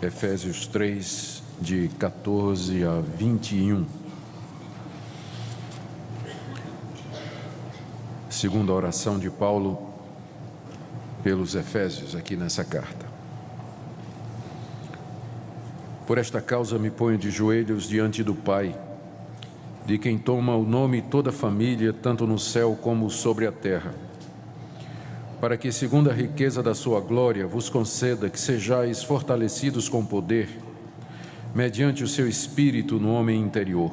Efésios 3, de 14 a 21. Segunda oração de Paulo pelos Efésios, aqui nessa carta. Por esta causa me ponho de joelhos diante do Pai, de quem toma o nome toda a família, tanto no céu como sobre a terra, para que, segundo a riqueza da sua glória, vos conceda que sejais fortalecidos com poder, mediante o seu Espírito no homem interior.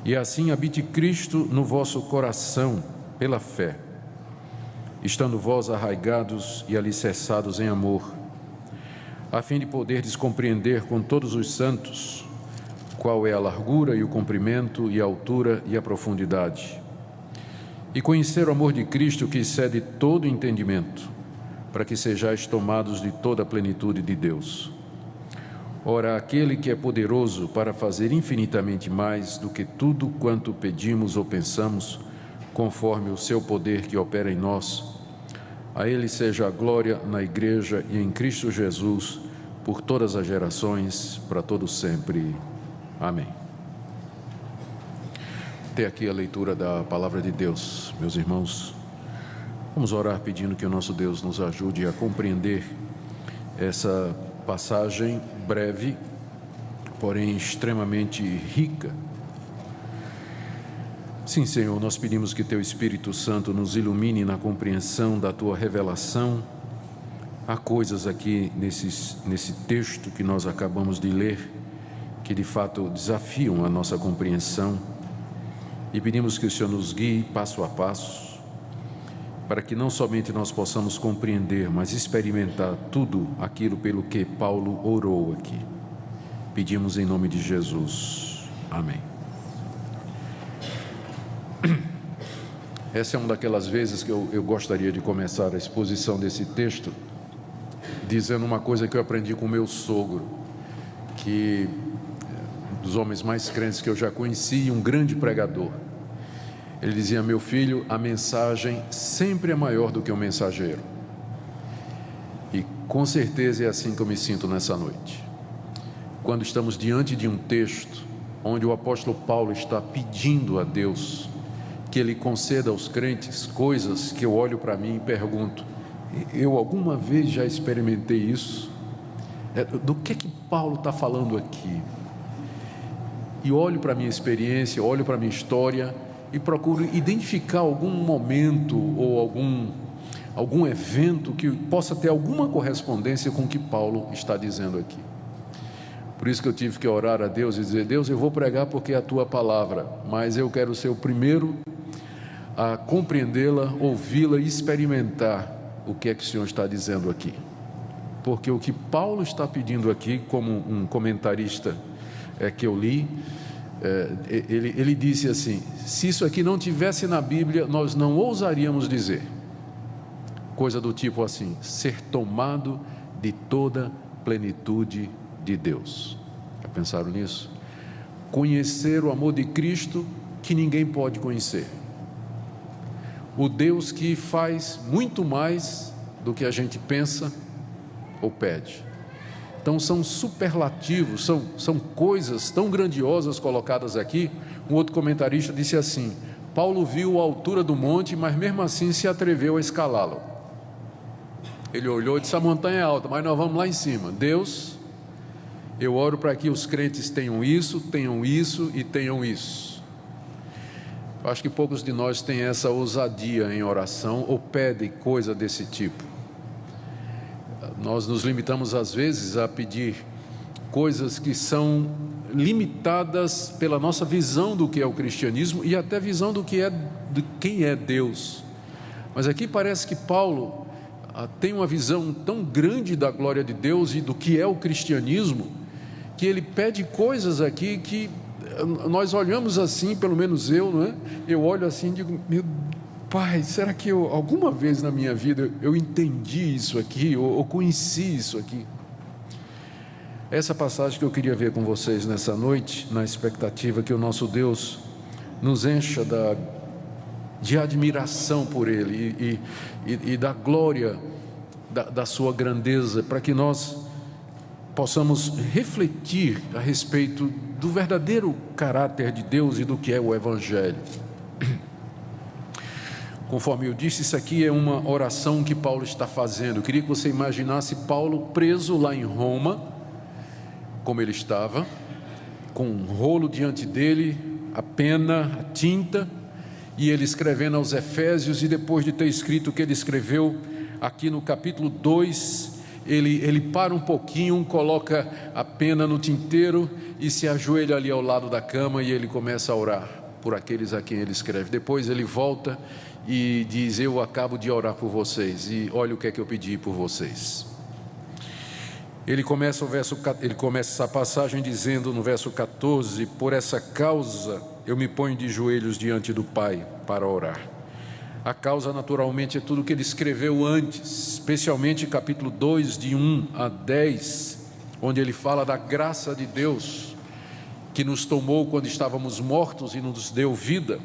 E assim habite Cristo no vosso coração, pela fé, estando vós arraigados e alicerçados em amor, a fim de poderdes compreender com todos os santos qual é a largura e o comprimento e a altura e a profundidade, e conhecer o amor de Cristo que excede todo entendimento, para que sejais tomados de toda a plenitude de Deus. Ora, aquele que é poderoso para fazer infinitamente mais do que tudo quanto pedimos ou pensamos, conforme o seu poder que opera em nós, a Ele seja a glória na Igreja e em Cristo Jesus, por todas as gerações, para todo sempre. Amém. Até aqui a leitura da Palavra de Deus, meus irmãos. Vamos orar pedindo que o nosso Deus nos ajude a compreender essa passagem breve, porém extremamente rica. Sim, Senhor, nós pedimos que Teu Espírito Santo nos ilumine na compreensão da Tua revelação. Há coisas aqui nesse texto que nós acabamos de ler que de fato desafiam a nossa compreensão, e pedimos que o Senhor nos guie passo a passo, para que não somente nós possamos compreender, mas experimentar tudo aquilo pelo que Paulo orou aqui. Pedimos em nome de Jesus. Amém. Essa é uma daquelas vezes que eu gostaria de começar a exposição desse texto dizendo uma coisa que eu aprendi com o meu sogro, que dos homens mais crentes que eu já conheci, um grande pregador. Ele dizia: meu filho, a mensagem sempre é maior do que o mensageiro. E com certeza é assim que eu me sinto nessa noite. Quando estamos diante de um texto onde o apóstolo Paulo está pedindo a Deus que Ele conceda aos crentes coisas que eu olho para mim e pergunto: eu alguma vez já experimentei isso? Do que Paulo está falando aqui? E olho para a minha experiência, olho para a minha história e procuro identificar algum momento ou algum evento que possa ter alguma correspondência com o que Paulo está dizendo aqui. Por isso que eu tive que orar a Deus e dizer: Deus, eu vou pregar porque é a Tua palavra, mas eu quero ser o primeiro a compreendê-la, ouvi-la e experimentar o que é que o Senhor está dizendo aqui. Porque o que Paulo está pedindo aqui, como um comentarista que eu li, ele disse assim: se isso aqui não tivesse na Bíblia, nós não ousaríamos dizer coisa do tipo assim: ser tomado de toda plenitude de Deus. Já pensaram nisso? Conhecer o amor de Cristo que ninguém pode conhecer, o Deus que faz muito mais do que a gente pensa ou pede. Então são superlativos, são coisas tão grandiosas colocadas aqui. Um outro comentarista disse assim: Paulo viu a altura do monte, mas mesmo assim se atreveu a escalá-lo. Ele olhou e disse: a montanha é alta, mas nós vamos lá em cima. Deus, eu oro para que os crentes tenham isso e tenham isso. Eu acho que poucos de nós têm essa ousadia em oração ou pedem coisa desse tipo. Nós nos limitamos às vezes a pedir coisas que são limitadas pela nossa visão do que é o cristianismo e até visão de quem é Deus. Mas aqui parece que Paulo tem uma visão tão grande da glória de Deus e do que é o cristianismo, que ele pede coisas aqui que nós olhamos assim, pelo menos eu, não é? Eu olho assim e digo: meu Pai, será que alguma vez na minha vida eu entendi isso aqui, ou conheci isso aqui? Essa passagem que eu queria ver com vocês nessa noite, na expectativa que o nosso Deus nos encha de admiração por Ele e da glória da sua grandeza, para que nós possamos refletir a respeito do verdadeiro caráter de Deus e do que é o Evangelho. Conforme eu disse, isso aqui é uma oração que Paulo está fazendo. Eu queria que você imaginasse Paulo preso lá em Roma, como ele estava, com um rolo diante dele, a pena, a tinta, e ele escrevendo aos Efésios, e depois de ter escrito o que ele escreveu, aqui no capítulo 2, ele para um pouquinho, coloca a pena no tinteiro e se ajoelha ali ao lado da cama e ele começa a orar por aqueles a quem ele escreve. Depois ele volta e diz: eu acabo de orar por vocês e olha o que é que eu pedi por vocês. Ele começa essa passagem dizendo no verso 14: por essa causa eu me ponho de joelhos diante do Pai para orar. A causa naturalmente é tudo que ele escreveu antes, especialmente capítulo 2 de 1 a 10, onde ele fala da graça de Deus que nos tomou quando estávamos mortos e nos deu vida.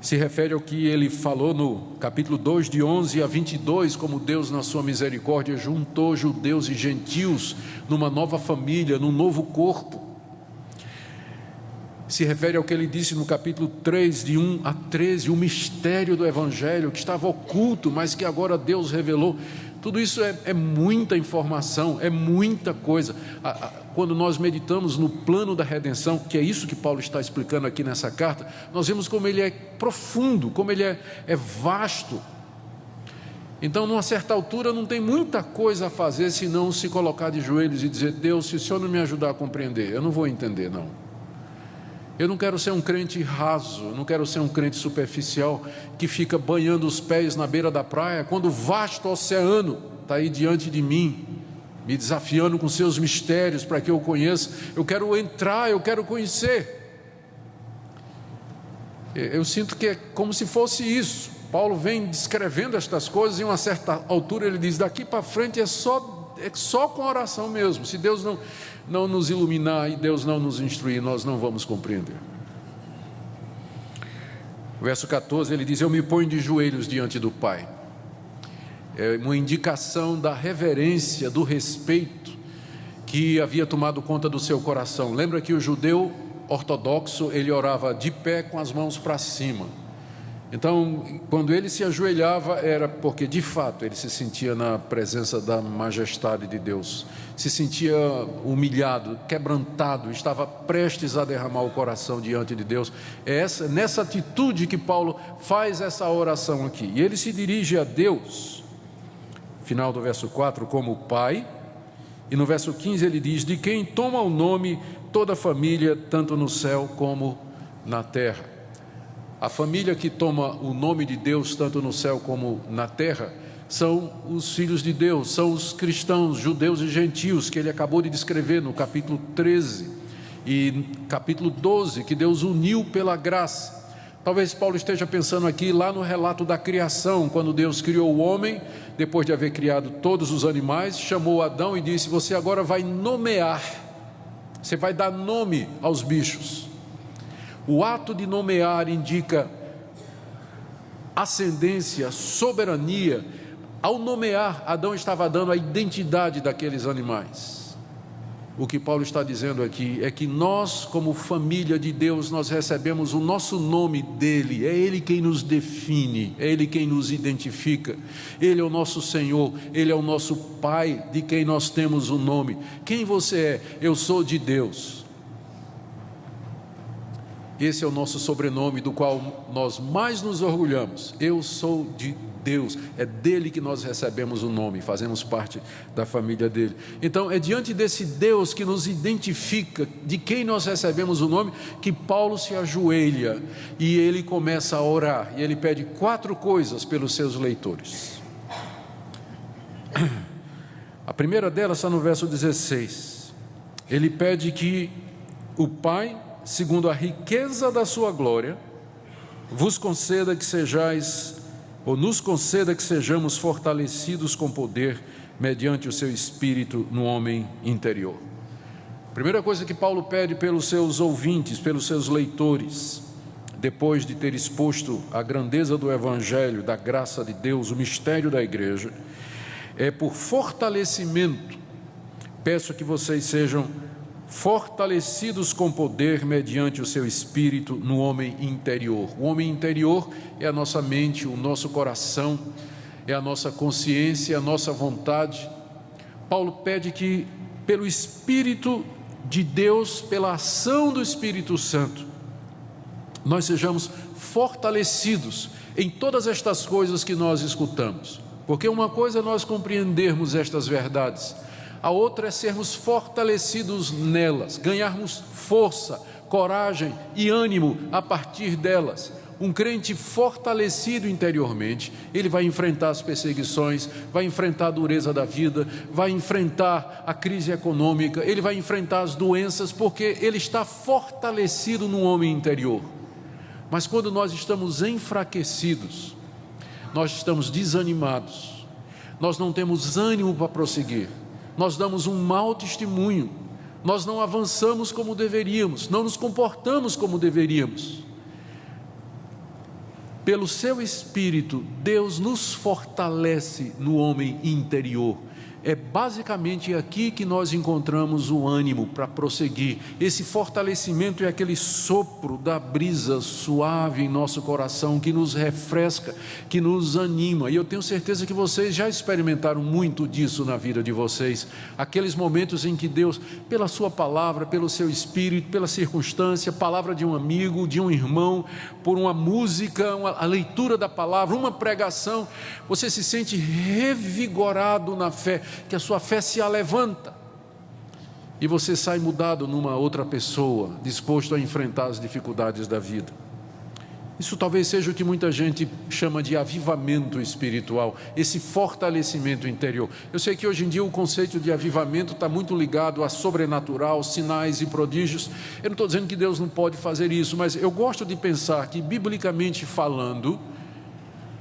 Se refere ao que ele falou no capítulo 2 de 11 a 22, como Deus na sua misericórdia juntou judeus e gentios numa nova família, num novo corpo. Se refere ao que ele disse no capítulo 3 de 1 a 13, o mistério do Evangelho que estava oculto, mas que agora Deus revelou. Tudo isso é muita informação, é muita coisa. Quando nós meditamos no plano da redenção, que é isso que Paulo está explicando aqui nessa carta, nós vemos como ele é profundo, como ele é vasto. Então, numa certa altura, não tem muita coisa a fazer senão se colocar de joelhos e dizer: Deus, se o Senhor não me ajudar a compreender, eu não vou entender, não. Eu não quero ser um crente raso, eu não quero ser um crente superficial que fica banhando os pés na beira da praia, quando o vasto oceano está aí diante de mim, me desafiando com seus mistérios para que eu conheça. Eu quero entrar, eu quero conhecer. Eu sinto que é como se fosse isso. Paulo vem descrevendo estas coisas e em uma certa altura ele diz: daqui para frente é só com oração mesmo. Se Deus não nos iluminar e Deus não nos instruir, nós não vamos compreender. Verso 14 ele diz: eu me ponho de joelhos diante do Pai. É uma indicação da reverência, do respeito que havia tomado conta do seu coração. Lembra que o judeu ortodoxo, ele orava de pé com as mãos para cima. Então, quando ele se ajoelhava, era porque de fato ele se sentia na presença da majestade de Deus, se sentia humilhado, quebrantado, estava prestes a derramar o coração diante de Deus. É nessa atitude que Paulo faz essa oração aqui, e ele se dirige a Deus, final do verso 4, como Pai, e no verso 15 ele diz: de quem toma o nome toda a família, tanto no céu como na terra. A família que toma o nome de Deus, tanto no céu como na terra, são os filhos de Deus, são os cristãos, judeus e gentios, que ele acabou de descrever no capítulo 13 e capítulo 12, que Deus uniu pela graça. Talvez Paulo esteja pensando aqui lá no relato da criação, quando Deus criou o homem, depois de haver criado todos os animais, chamou Adão e disse: você agora vai nomear, você vai dar nome aos bichos. O ato de nomear indica ascendência, soberania. Ao nomear, Adão estava dando a identidade daqueles animais. O que Paulo está dizendo aqui é que nós, como família de Deus, nós recebemos o nosso nome dele. É ele quem nos define, é ele quem nos identifica. Ele é o nosso Senhor, ele é o nosso Pai, de quem nós temos o nome. Quem você é? Eu sou de Deus. Esse é o nosso sobrenome, do qual nós mais nos orgulhamos. Eu sou de Deus, é dele que nós recebemos o nome, fazemos parte da família dele. Então é diante desse Deus que nos identifica, de quem nós recebemos o nome, que Paulo se ajoelha e ele começa a orar, e ele pede 4 coisas pelos seus leitores. A primeira delas está no verso 16. Ele pede que o Pai, segundo a riqueza da sua glória, vos conceda que sejais, ou nos conceda que sejamos fortalecidos com poder, mediante o seu Espírito no homem interior. Primeira coisa que Paulo pede pelos seus ouvintes, pelos seus leitores, depois de ter exposto a grandeza do Evangelho, da graça de Deus, o mistério da igreja, é por fortalecimento peço que vocês sejam fortalecidos com poder mediante o seu Espírito no homem interior. O homem interior é a nossa mente, o nosso coração, é a nossa consciência, a nossa vontade. Paulo pede que, pelo Espírito de Deus, pela ação do Espírito Santo, nós sejamos fortalecidos em todas estas coisas que nós escutamos. Porque uma coisa é nós compreendermos estas verdades, a outra é sermos fortalecidos nelas, ganharmos força, coragem e ânimo a partir delas. Um crente fortalecido interiormente, ele vai enfrentar as perseguições, vai enfrentar a dureza da vida, vai enfrentar a crise econômica, ele vai enfrentar as doenças, porque ele está fortalecido no homem interior. Mas quando nós estamos enfraquecidos, nós estamos desanimados, nós não temos ânimo para prosseguir, nós damos um mau testemunho, nós não avançamos como deveríamos, não nos comportamos como deveríamos. Pelo seu Espírito, Deus nos fortalece no homem interior. É basicamente aqui que nós encontramos o ânimo para prosseguir. Esse fortalecimento é aquele sopro da brisa suave em nosso coração, que nos refresca, que nos anima. E eu tenho certeza que vocês já experimentaram muito disso na vida de vocês. Aqueles momentos em que Deus, pela sua palavra, pelo seu Espírito, pela circunstância, palavra de um amigo, de um irmão, por uma música, a leitura da palavra, uma pregação, você se sente revigorado na fé, que a sua fé se alevanta e você sai mudado numa outra pessoa, disposto a enfrentar as dificuldades da vida. Isso talvez seja o que muita gente chama de avivamento espiritual, esse fortalecimento interior. Eu sei que hoje em dia o conceito de avivamento está muito ligado a sobrenatural, sinais e prodígios. Eu não estou dizendo que Deus não pode fazer isso, mas eu gosto de pensar que, biblicamente falando,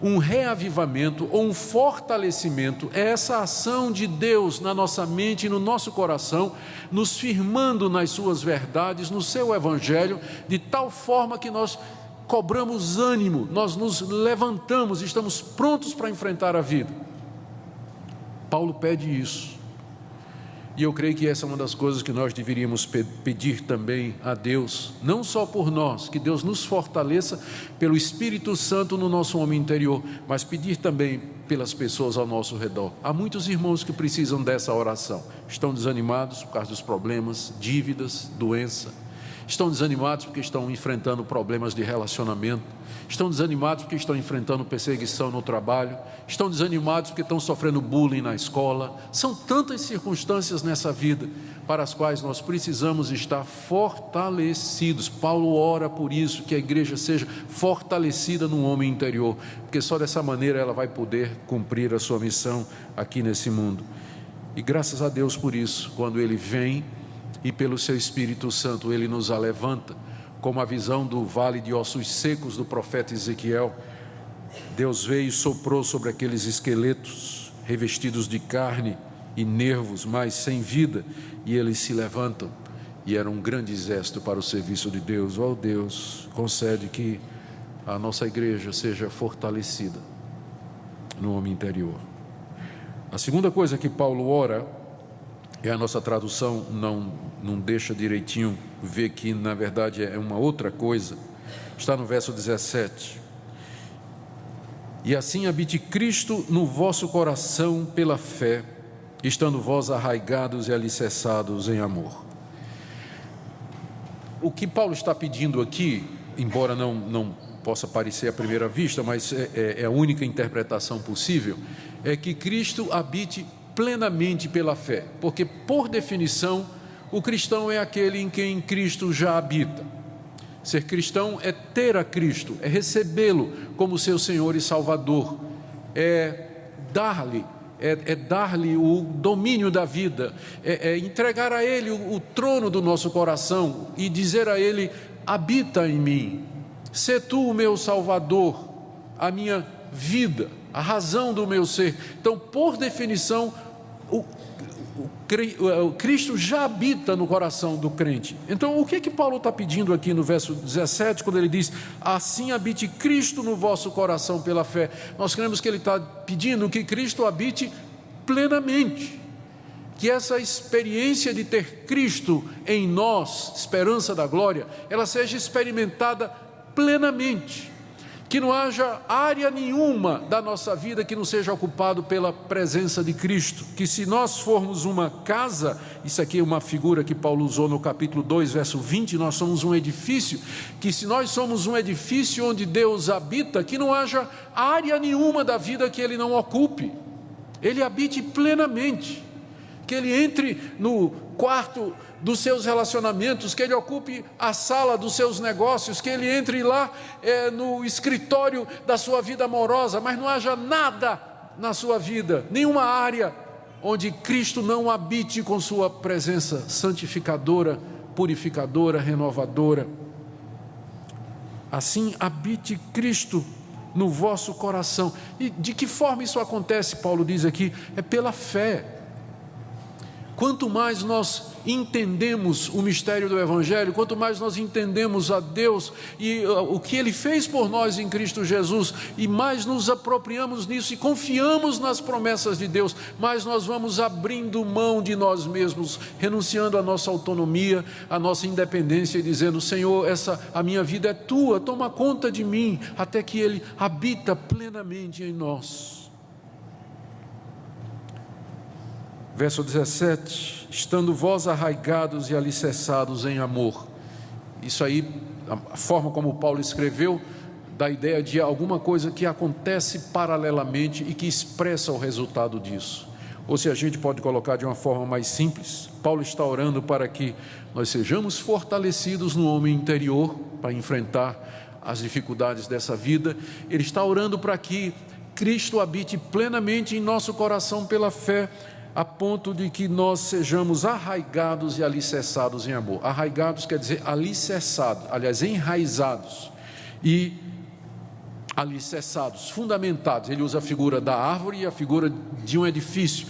um reavivamento ou um fortalecimento é essa ação de Deus na nossa mente e no nosso coração, nos firmando nas suas verdades, no seu evangelho, de tal forma que nós cobramos ânimo, nós nos levantamos, estamos prontos para enfrentar a vida. Paulo pede isso. E eu creio que essa é uma das coisas que nós deveríamos pedir também a Deus, não só por nós, que Deus nos fortaleça pelo Espírito Santo no nosso homem interior, mas pedir também pelas pessoas ao nosso redor. Há muitos irmãos que precisam dessa oração, estão desanimados por causa dos problemas, dívidas, doença, estão desanimados porque estão enfrentando problemas de relacionamento, estão desanimados porque estão enfrentando perseguição no trabalho, estão desanimados porque estão sofrendo bullying na escola. São tantas circunstâncias nessa vida para as quais nós precisamos estar fortalecidos. Paulo ora por isso, que a igreja seja fortalecida no homem interior, porque só dessa maneira ela vai poder cumprir a sua missão aqui nesse mundo. E graças a Deus por isso, quando Ele vem e pelo seu Espírito Santo Ele nos alevanta, como a visão do vale de ossos secos do profeta Ezequiel. Deus veio e soprou sobre aqueles esqueletos revestidos de carne e nervos, mas sem vida, e eles se levantam, e era um grande exército para o serviço de Deus. Ó Deus, concede que a nossa igreja seja fortalecida no homem interior. A segunda coisa que Paulo ora, e a nossa tradução não deixa direitinho ver que na verdade é uma outra coisa, está no verso 17. E assim habite Cristo no vosso coração pela fé, estando vós arraigados e alicerçados em amor. O que Paulo está pedindo aqui, embora não possa parecer à primeira vista, mas é a única interpretação possível, é que Cristo habite plenamente pela fé, porque por definição o cristão é aquele em quem Cristo já habita. Ser cristão é ter a Cristo, é recebê-lo como seu Senhor e Salvador, é dar-lhe o domínio da vida, é entregar a Ele o trono do nosso coração e dizer a Ele: habita em mim, sê tu o meu Salvador, a minha vida, a razão do meu ser. Então, por definição, o Cristo já habita no coração do crente. Então, o que Paulo está pedindo aqui no verso 17, quando ele diz: assim habite Cristo no vosso coração pela fé? Nós cremos que ele está pedindo que Cristo habite plenamente. que essa experiência de ter Cristo em nós, esperança da glória, ela seja experimentada plenamente, que não haja área nenhuma da nossa vida que não seja ocupado pela presença de Cristo, que se nós formos uma casa, isso aqui é uma figura que Paulo usou no capítulo 2, verso 20, nós somos um edifício, que se nós somos um edifício onde Deus habita, que não haja área nenhuma da vida que Ele não ocupe, Ele habite plenamente, que Ele entre no quarto dos seus relacionamentos, que Ele ocupe a sala dos seus negócios, que Ele entre lá no escritório da sua vida amorosa, mas não haja nada na sua vida, nenhuma área onde Cristo não habite com sua presença santificadora, purificadora, renovadora. Assim habite Cristo no vosso coração. E de que forma isso acontece? Paulo diz aqui, é pela fé. Quanto mais nós entendemos o mistério do Evangelho, quanto mais nós entendemos a Deus e o que Ele fez por nós em Cristo Jesus, e mais nos apropriamos nisso e confiamos nas promessas de Deus, mais nós vamos abrindo mão de nós mesmos, renunciando à nossa autonomia, à nossa independência e dizendo, Senhor, a minha vida é Tua, toma conta de mim, até que Ele habita plenamente em nós. Verso 17, estando vós arraigados e alicerçados em amor. Isso aí, a forma como Paulo escreveu, dá a ideia de alguma coisa que acontece paralelamente e que expressa o resultado disso. Ou se a gente pode colocar de uma forma mais simples, Paulo está orando para que nós sejamos fortalecidos no homem interior, para enfrentar as dificuldades dessa vida. Ele está orando para que Cristo habite plenamente em nosso coração pela fé, a ponto de que nós sejamos arraigados e alicerçados em amor. Arraigados quer dizer alicerçados, aliás, enraizados e alicerçados, fundamentados. Ele usa a figura da árvore e a figura de um edifício.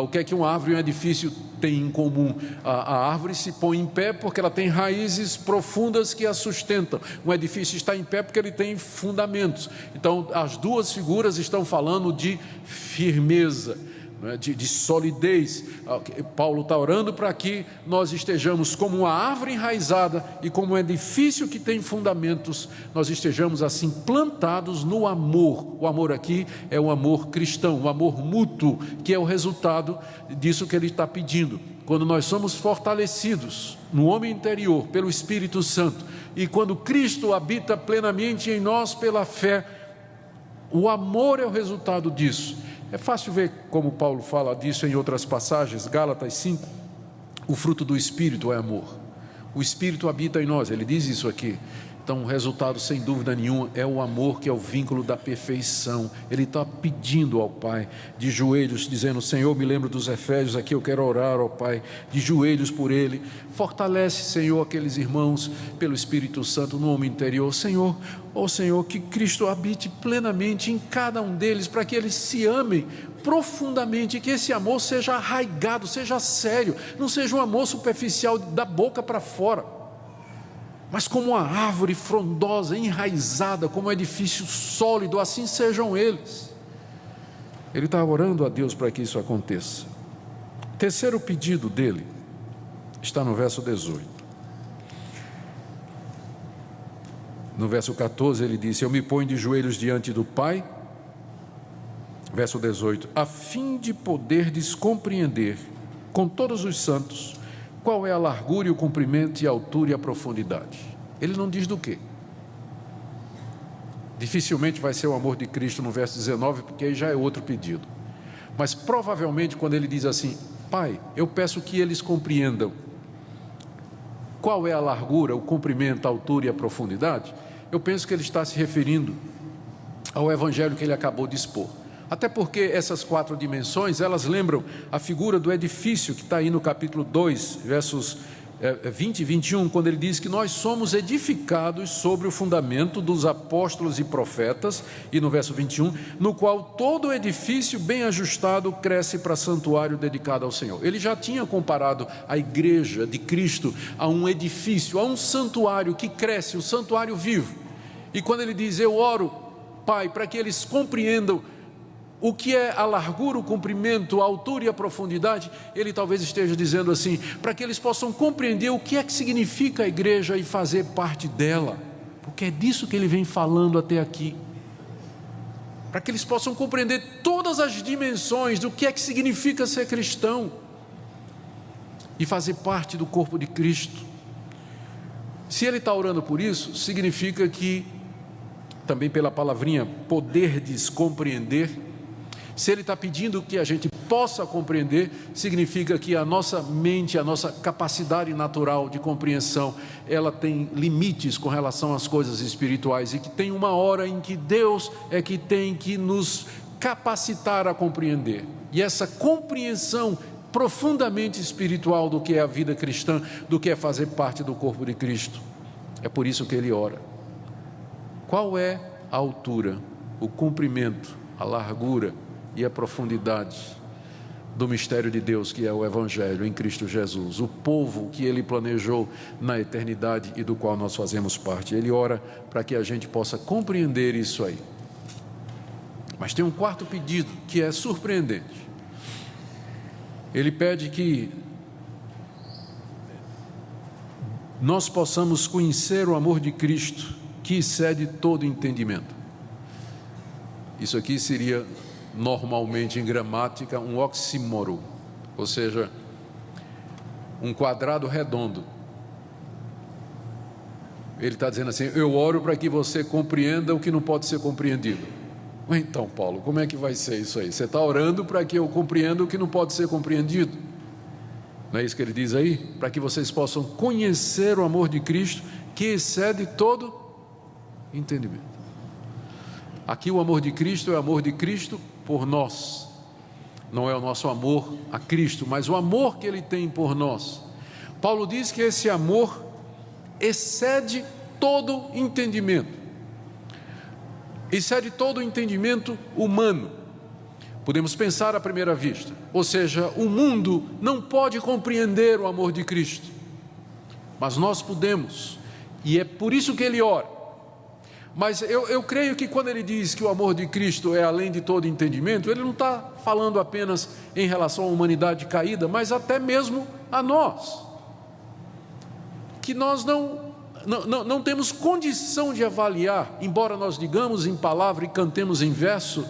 O que é que uma árvore e um edifício têm em comum? A árvore se põe em pé porque ela tem raízes profundas que a sustentam. Um edifício está em pé porque ele tem fundamentos. Então, as duas figuras estão falando de firmeza, de solidez. Paulo está orando para que nós estejamos como uma árvore enraizada e como um edifício que tem fundamentos, nós estejamos assim plantados no amor. O amor aqui é o amor cristão, o amor mútuo, que é o resultado disso que ele está pedindo. Quando nós somos fortalecidos no homem interior pelo Espírito Santo e quando Cristo habita plenamente em nós pela fé, o amor é o resultado disso. É fácil ver como Paulo fala disso em outras passagens. Gálatas 5, o fruto do Espírito é amor. O Espírito habita em nós, ele diz isso aqui. Então o resultado, sem dúvida nenhuma, é o amor, que é o vínculo da perfeição. Ele está pedindo ao Pai, de joelhos, dizendo, Senhor, me lembro dos Efésios, aqui eu quero orar ao Pai, de joelhos por ele. Fortalece, Senhor, aqueles irmãos pelo Espírito Santo no homem interior. Senhor, Senhor, que Cristo habite plenamente em cada um deles, para que eles se amem profundamente, que esse amor seja arraigado, seja sério, não seja um amor superficial da boca para fora, mas como uma árvore frondosa, enraizada, como um edifício sólido, assim sejam eles. Ele está orando a Deus para que isso aconteça. O terceiro pedido dele está no verso 18. No verso 14 ele disse, eu me ponho de joelhos diante do Pai, verso 18, a fim de poderdes compreender com todos os santos qual é a largura e o comprimento e a altura e a profundidade. Ele não diz do quê. Dificilmente vai ser o amor de Cristo no verso 19, porque aí já é outro pedido. Mas provavelmente quando ele diz assim, Pai, eu peço que eles compreendam qual é a largura, o comprimento, a altura e a profundidade, eu penso que ele está se referindo ao evangelho que ele acabou de expor. Até porque essas 4 dimensões, elas lembram a figura do edifício que está aí no capítulo 2, versos 20 e 21, quando ele diz que nós somos edificados sobre o fundamento dos apóstolos e profetas, e no verso 21, no qual todo edifício bem ajustado cresce para santuário dedicado ao Senhor. Ele já tinha comparado a igreja de Cristo a um edifício, a um santuário que cresce, um santuário vivo. E quando ele diz, eu oro, Pai, para que eles compreendam o que é a largura, o comprimento, a altura e a profundidade, ele talvez esteja dizendo assim, para que eles possam compreender o que é que significa a igreja e fazer parte dela, porque é disso que ele vem falando até aqui, para que eles possam compreender todas as dimensões do que é que significa ser cristão e fazer parte do corpo de Cristo. Se ele está orando por isso, significa que, também pela palavrinha poderdes compreender, se ele está pedindo que a gente possa compreender, significa que a nossa mente, a nossa capacidade natural de compreensão, ela tem limites com relação às coisas espirituais, e que tem uma hora em que Deus é que tem que nos capacitar a compreender, e essa compreensão profundamente espiritual do que é a vida cristã, do que é fazer parte do corpo de Cristo, é por isso que ele ora. Qual é a altura, o comprimento, a largura e a profundidade do mistério de Deus, que é o Evangelho em Cristo Jesus, o povo que ele planejou na eternidade e do qual nós fazemos parte? Ele ora para que a gente possa compreender isso aí. Mas tem um quarto pedido que é surpreendente. Ele pede que nós possamos conhecer o amor de Cristo, que excede todo entendimento. Isso aqui seria, normalmente em gramática, um oxímoro, ou seja, um quadrado redondo. Ele está dizendo assim, eu oro para que você compreenda o que não pode ser compreendido. Então, Paulo, como é que vai ser isso aí? Você está orando para que eu compreenda o que não pode ser compreendido? Não é isso que ele diz aí? Para que vocês possam conhecer o amor de Cristo, que excede todo entendimento. Aqui o amor de Cristo é o amor de Cristo por nós. Não é o nosso amor a Cristo, mas o amor que ele tem por nós. Paulo diz que esse amor excede todo entendimento. Excede todo o entendimento humano. Podemos pensar à primeira vista, ou seja, o mundo não pode compreender o amor de Cristo, mas nós podemos, e é por isso que ele ora. Mas eu creio que quando ele diz que o amor de Cristo é além de todo entendimento, ele não está falando apenas em relação à humanidade caída, mas até mesmo a nós, que nós não temos condição de avaliar, embora nós digamos em palavra e cantemos em verso,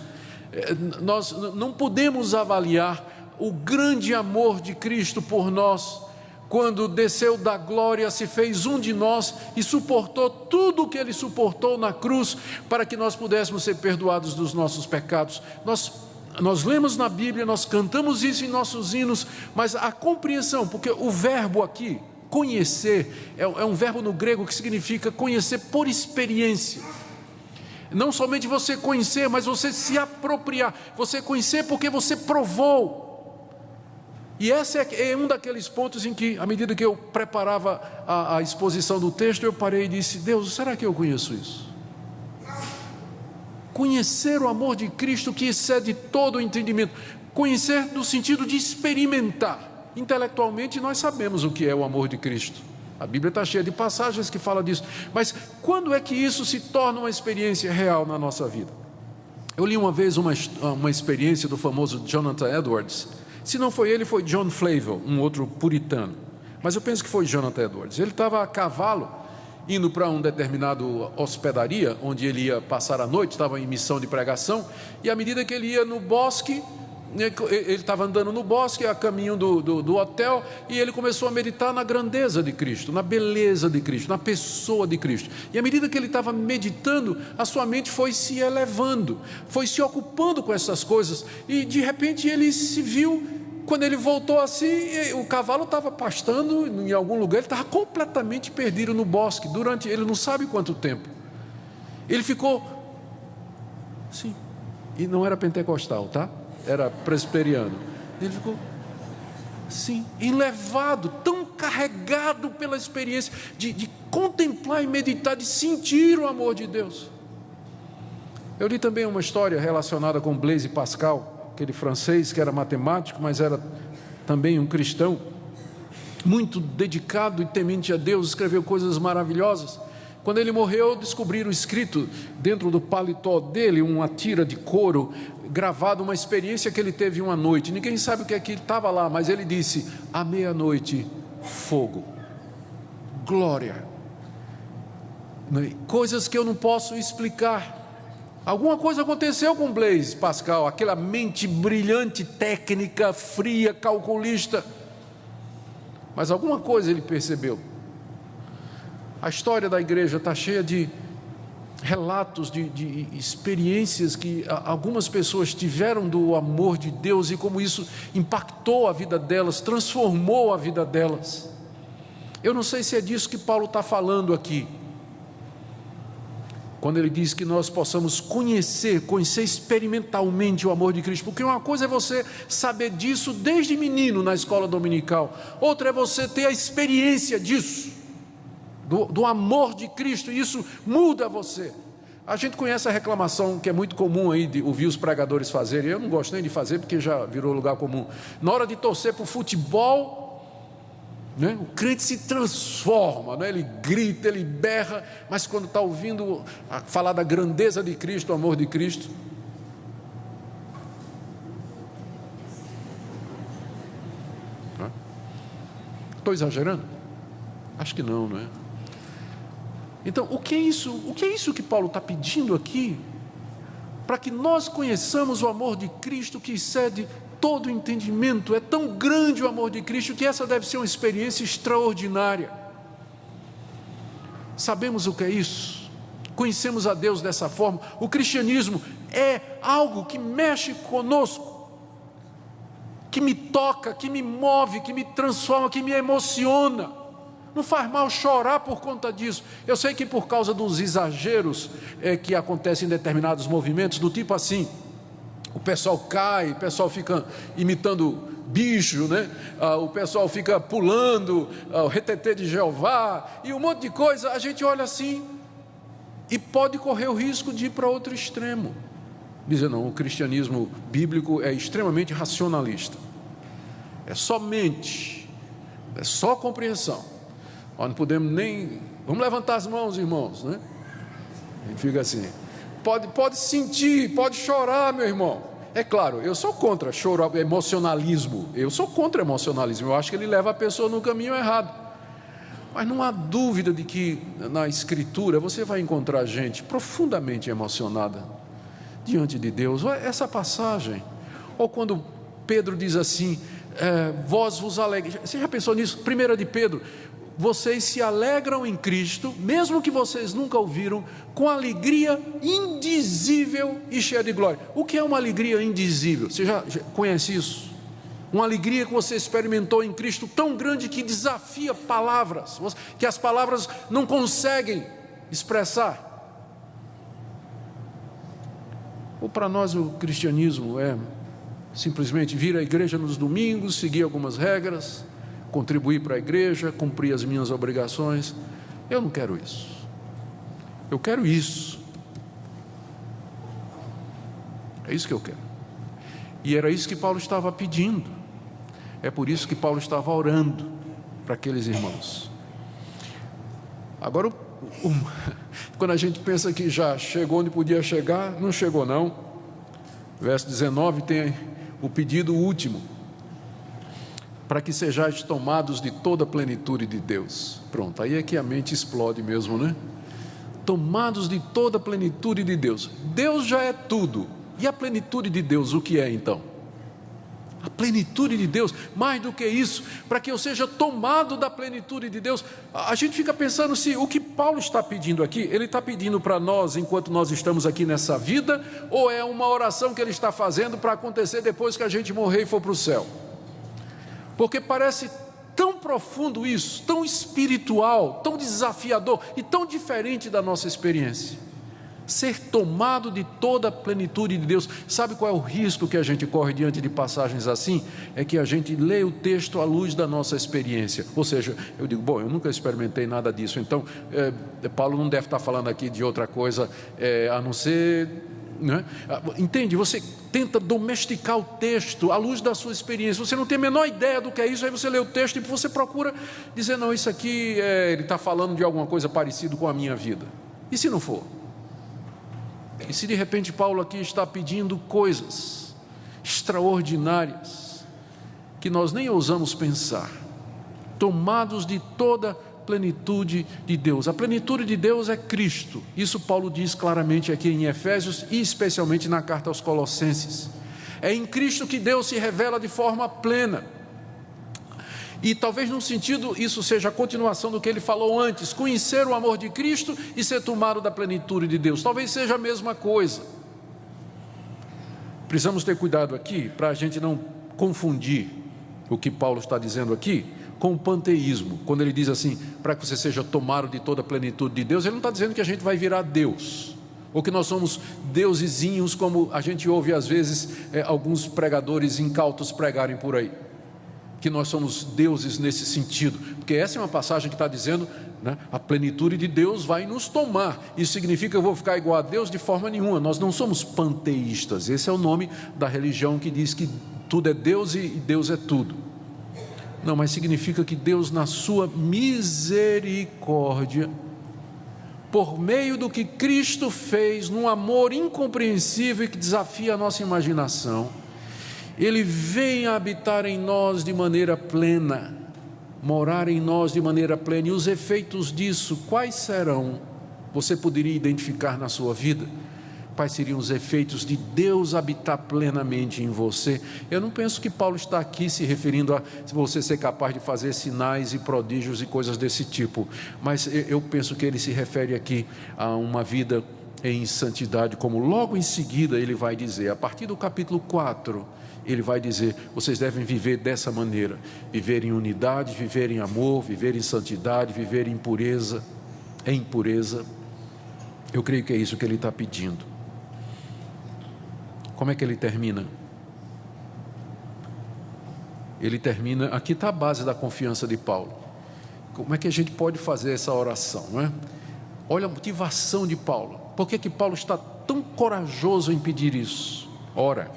nós não podemos avaliar o grande amor de Cristo por nós, quando desceu da glória, se fez um de nós e suportou tudo o que ele suportou na cruz, para que nós pudéssemos ser perdoados dos nossos pecados. Nós lemos na Bíblia, nós cantamos isso em nossos hinos, mas a compreensão, porque o verbo aqui, conhecer, é um verbo no grego que significa conhecer por experiência. Não somente você conhecer, mas você se apropriar. Você conhecer porque você provou. E esse é um daqueles pontos em que, à medida que eu preparava a exposição do texto, eu parei e disse, Deus, será que eu conheço isso? Conhecer o amor de Cristo que excede todo o entendimento. Conhecer no sentido de experimentar. Intelectualmente nós sabemos o que é o amor de Cristo. A Bíblia está cheia de passagens que falam disso. Mas quando é que isso se torna uma experiência real na nossa vida? Eu li uma vez uma experiência do famoso Jonathan Edwards. Se não foi ele, foi John Flavel, um outro puritano. Mas eu penso que foi Jonathan Edwards. Ele estava a cavalo, indo para um determinado hospedaria, onde ele ia passar a noite, estava em missão de pregação, e à medida que ele ia no bosque, ele estava andando no bosque, a caminho do hotel, e ele começou a meditar na grandeza de Cristo, na beleza de Cristo, na pessoa de Cristo. E à medida que ele estava meditando, a sua mente foi se elevando, foi se ocupando com essas coisas, e de repente ele se viu. Quando ele voltou assim, o cavalo estava pastando em algum lugar, ele estava completamente perdido no bosque, durante ele não sabe quanto tempo. Ele ficou, sim, e não era pentecostal, tá? Era presbiteriano. Ele ficou, sim, enlevado, tão carregado pela experiência de contemplar e meditar, de sentir o amor de Deus. Eu li também uma história relacionada com Blaise Pascal, aquele francês que era matemático, mas era também um cristão, muito dedicado e temente a Deus, escreveu coisas maravilhosas. Quando ele morreu, descobriram escrito dentro do paletó dele, uma tira de couro, gravado uma experiência que ele teve uma noite. Ninguém sabe o que é que estava lá, mas ele disse: à meia-noite, fogo, glória, coisas que eu não posso explicar. Alguma coisa aconteceu com Blaise Pascal, aquela mente brilhante, técnica, fria, calculista, mas alguma coisa ele percebeu. A história da igreja está cheia de relatos, de experiências que algumas pessoas tiveram do amor de Deus e como isso impactou a vida delas, transformou a vida delas. Eu não sei se é disso que Paulo está falando aqui, quando ele diz que nós possamos conhecer experimentalmente o amor de Cristo, porque uma coisa é você saber disso desde menino na escola dominical, outra é você ter a experiência disso, do amor de Cristo, e isso muda você. A gente conhece a reclamação que é muito comum aí de ouvir os pregadores fazerem, eu não gosto nem de fazer porque já virou lugar comum. Na hora de torcer para o futebol, né, o crente se transforma, né? Ele grita, ele berra, mas quando está ouvindo falar da grandeza de Cristo, o amor de Cristo, estou exagerando? Acho que não, não é? Então, o que é isso que Paulo está pedindo aqui? Para que nós conheçamos o amor de Cristo que excede todo entendimento. É tão grande o amor de Cristo que essa deve ser uma experiência extraordinária. Sabemos o que é isso, conhecemos a Deus dessa forma. O cristianismo é algo que mexe conosco, que me toca, que me move, que me transforma, que me emociona. Não faz mal chorar por conta disso. Eu sei que por causa dos exageros que acontecem em determinados movimentos, do tipo assim, o pessoal cai, o pessoal fica imitando bicho, né? O pessoal fica pulando, o retetê de Jeová, e um monte de coisa, a gente olha assim, e pode correr o risco de ir para outro extremo. Dizer, não, o cristianismo bíblico é extremamente racionalista, é só mente, é só compreensão. Nós não podemos nem, vamos levantar as mãos, irmãos, né? A gente fica assim, pode sentir, pode chorar, meu irmão. É claro, eu sou contra emocionalismo, eu acho que ele leva a pessoa no caminho errado, mas não há dúvida de que na Escritura você vai encontrar gente profundamente emocionada diante de Deus. Essa passagem, ou quando Pedro diz assim, vós vos alegreis, você já pensou nisso? 1 de Pedro, vocês se alegram em Cristo, mesmo que vocês nunca ouviram, com alegria indizível e cheia de glória. O que é uma alegria indizível? Você já conhece isso? Uma alegria que você experimentou em Cristo tão grande que desafia palavras, que as palavras não conseguem expressar. Ou para nós o cristianismo é simplesmente vir à igreja nos domingos, seguir algumas regras, contribuir para a igreja, cumprir as minhas obrigações. Eu não quero isso, eu quero isso, é isso que eu quero, e era isso que Paulo estava pedindo, é por isso que Paulo estava orando para aqueles irmãos. Agora, quando a gente pensa que já chegou onde podia chegar, não chegou não. Verso 19 tem o pedido último, para que sejais tomados de toda a plenitude de Deus. Pronto, aí é que a mente explode mesmo, né? Tomados de toda a plenitude de Deus. Deus já é tudo, e a plenitude de Deus, o que é então? A plenitude de Deus, mais do que isso, para que eu seja tomado da plenitude de Deus. A gente fica pensando se o que Paulo está pedindo aqui, ele está pedindo para nós enquanto nós estamos aqui nessa vida, ou é uma oração que ele está fazendo para acontecer depois que a gente morrer e for para o céu? Porque parece tão profundo isso, tão espiritual, tão desafiador e tão diferente da nossa experiência. Ser tomado de toda a plenitude de Deus. Sabe qual é o risco que a gente corre diante de passagens assim? É que a gente lê o texto à luz da nossa experiência. Ou seja, eu digo, bom, eu nunca experimentei nada disso, então Paulo não deve estar falando aqui de outra coisa, a não ser né? Entende? Você tenta domesticar o texto à luz da sua experiência. Você não tem a menor ideia do que é isso, aí você lê o texto e você procura dizer, não, isso aqui ele está falando de alguma coisa parecida com a minha vida. E se não for? E se de repente Paulo aqui está pedindo coisas extraordinárias que nós nem ousamos pensar, tomados de toda plenitude de Deus. A plenitude de Deus é Cristo. Isso Paulo diz claramente aqui em Efésios e especialmente na carta aos Colossenses. É em Cristo que Deus se revela de forma plena. E talvez num sentido isso seja a continuação do que ele falou antes, conhecer o amor de Cristo e ser tomado da plenitude de Deus. Talvez seja a mesma coisa. Precisamos ter cuidado aqui para a gente não confundir o que Paulo está dizendo aqui com o panteísmo. Quando ele diz assim, para que você seja tomado de toda a plenitude de Deus, ele não está dizendo que a gente vai virar Deus, ou que nós somos deusezinhos, como a gente ouve às vezes alguns pregadores incautos pregarem por aí, que nós somos deuses nesse sentido, porque essa é uma passagem que está dizendo, né, a plenitude de Deus vai nos tomar. Isso significa que eu vou ficar igual a Deus? De forma nenhuma. Nós não somos panteístas. Esse é o nome da religião que diz que tudo é Deus e Deus é tudo. Não, mas significa que Deus, na sua misericórdia, por meio do que Cristo fez, num amor incompreensível e que desafia a nossa imaginação, Ele vem habitar em nós de maneira plena, morar em nós de maneira plena. E os efeitos disso, quais serão? Você poderia identificar na sua vida? Quais seriam os efeitos de Deus habitar plenamente em você? Eu não penso que Paulo está aqui se referindo a você ser capaz de fazer sinais e prodígios e coisas desse tipo, mas eu penso que ele se refere aqui a uma vida em santidade, como logo em seguida ele vai dizer, a partir do capítulo 4, ele vai dizer, vocês devem viver dessa maneira, viver em unidade, viver em amor, viver em santidade, viver em pureza, em pureza. Eu creio que é isso que ele está pedindo. Como é que ele termina? Ele termina, aqui está a base da confiança de Paulo. Como é que a gente pode fazer essa oração, não é? Olha a motivação de Paulo. Por que Paulo está tão corajoso em pedir isso? Ora,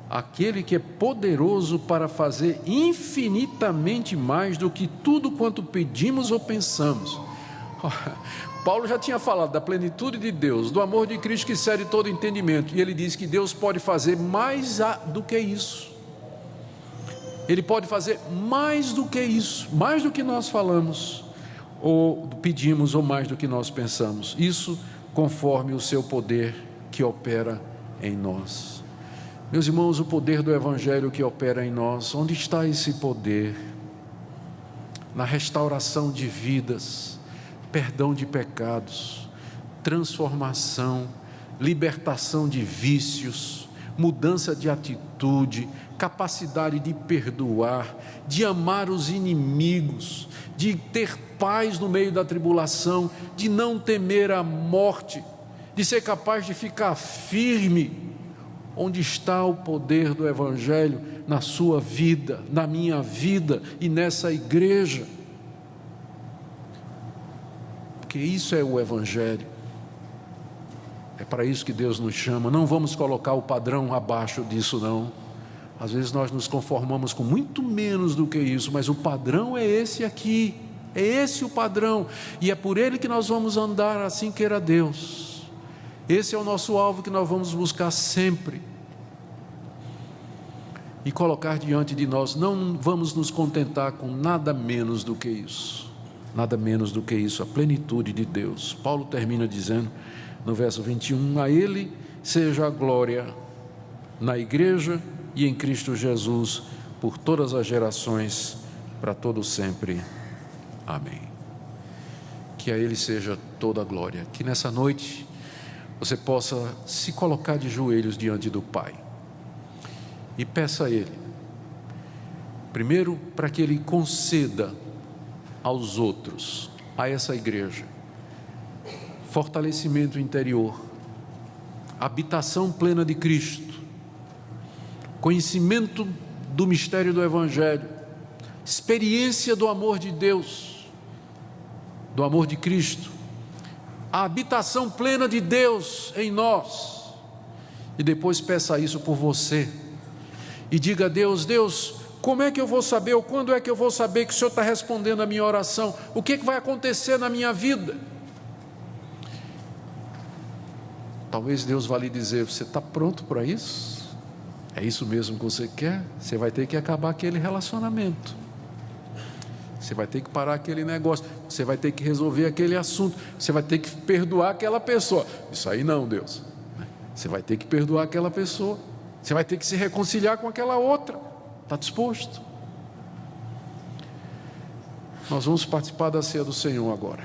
aquele que é poderoso para fazer infinitamente mais do que tudo quanto pedimos ou pensamos. Paulo já tinha falado da plenitude de Deus, do amor de Cristo que excede todo entendimento, e ele diz que Deus pode fazer mais do que isso. Ele pode fazer mais do que isso, mais do que nós falamos, ou pedimos, ou mais do que nós pensamos. Isso conforme o seu poder que opera em nós. Meus irmãos, o poder do Evangelho que opera em nós, onde está esse poder? Na restauração de vidas, perdão de pecados, transformação, libertação de vícios, mudança de atitude, capacidade de perdoar, de amar os inimigos, de ter paz no meio da tribulação, de não temer a morte, de ser capaz de ficar firme. Onde está o poder do Evangelho na sua vida, na minha vida e nessa igreja? Porque isso é o Evangelho. É para isso que Deus nos chama. Não vamos colocar o padrão abaixo disso, não. Às vezes nós nos conformamos com muito menos do que isso, mas o padrão é esse aqui. É esse o padrão. E é por ele que nós vamos andar, assim queira Deus. Esse é o nosso alvo que nós vamos buscar sempre. E colocar diante de nós, não vamos nos contentar com nada menos do que isso. Nada menos do que isso, a plenitude de Deus. Paulo termina dizendo, no verso 21, a Ele seja a glória na igreja e em Cristo Jesus, por todas as gerações, para todo sempre. Amém. Que a Ele seja toda a glória. Que nessa noite você possa se colocar de joelhos diante do Pai e peça a Ele, primeiro, para que Ele conceda aos outros, a essa igreja, fortalecimento interior, habitação plena de Cristo, conhecimento do mistério do Evangelho, experiência do amor de Deus, do amor de Cristo, a habitação plena de Deus em nós, E depois peça isso por você. E diga a Deus: Deus, como é que eu vou saber, ou quando é que eu vou saber que o Senhor está respondendo a minha oração? O que vai acontecer na minha vida? Talvez Deus vá lhe dizer: você está pronto para isso? É isso mesmo que você quer? Você vai ter que acabar aquele relacionamento. Você vai ter que parar aquele negócio. Você vai ter que resolver aquele assunto. Você vai ter que perdoar aquela pessoa. Isso aí não, Deus. Você vai ter que perdoar aquela pessoa. Você vai ter que se reconciliar com aquela outra. Está disposto? Nós vamos participar da ceia do Senhor agora.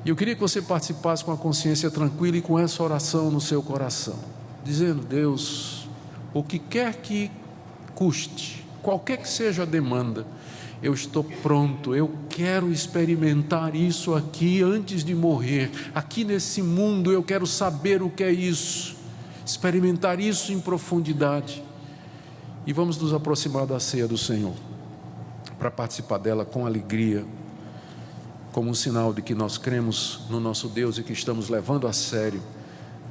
E eu queria que você participasse com a consciência tranquila e com essa oração no seu coração, dizendo: Deus, o que quer que custe, qualquer que seja a demanda, eu estou pronto, eu quero experimentar isso aqui antes de morrer, aqui nesse mundo eu quero saber o que é isso, experimentar isso em profundidade. E vamos nos aproximar da ceia do Senhor, para participar dela com alegria, como um sinal de que nós cremos no nosso Deus e que estamos levando a sério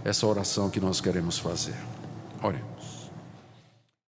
essa oração que nós queremos fazer. Oremos.